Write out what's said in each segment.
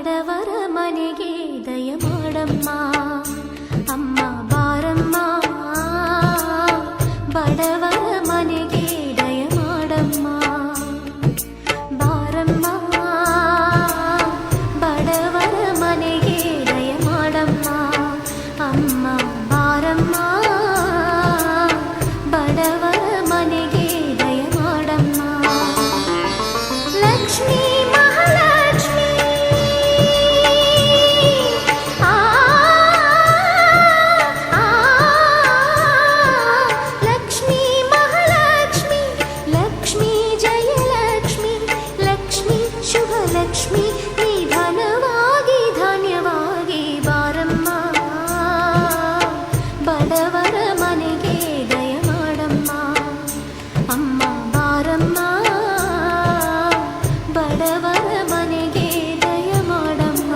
ಬಡವರ ಮನೆಗೆ ದಯ ಮಾಡಮ್ಮ ಅಮ್ಮ ಬಾರಮ್ಮ ಬಡವರ ಮನೆಗೆ ದಯ ಮಾಡಮ್ಮ ಬಾರಮ್ಮ ಬಡವರ ಮನೆಗೆ ದಯ ಮಾಡಮ್ಮ ಅಮ್ಮ ಬಾರಮ್ಮ ಬಡವರ ಮನೆಗೆ ದಯ ಮಾಡಮ್ಮ ಲಕ್ಷ್ಮೀ ಲಕ್ಷ್ಮಿ ನಿಧಾನವಾಗಿ ಧಾನ್ಯವಾಗಿ ಬಾರಮ್ಮ ಬಡವರ ಮನೆಗೆ ದಯ ಮಾಡಮ್ಮ ಅಮ್ಮ ಬಾರಮ್ಮ ಬಡವರ ಮನೆಗೆ ದಯ ಮಾಡಮ್ಮ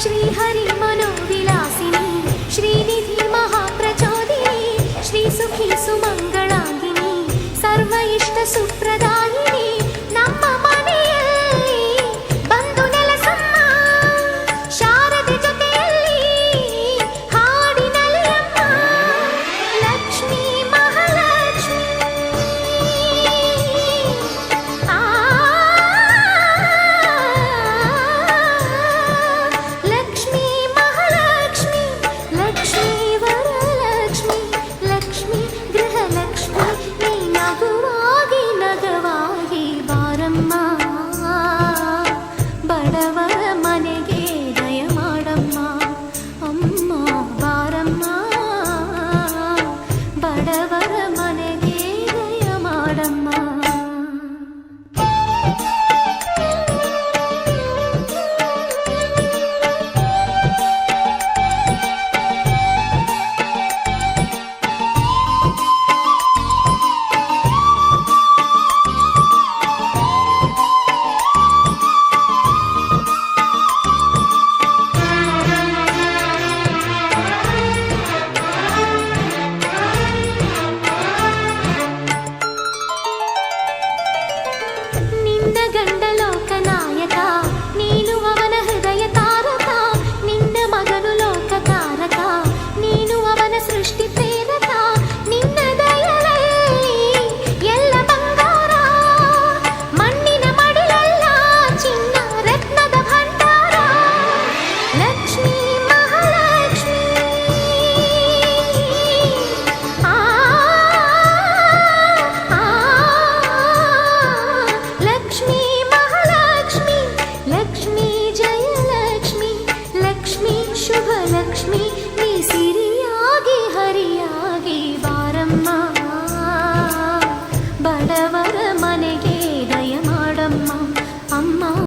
श्रीहरि मनोविलासिनी श्रीनिधि महाप्रचोदिनी श्री सुखी सुमंगलांगिनी सर्व इष्ट सुप्रदा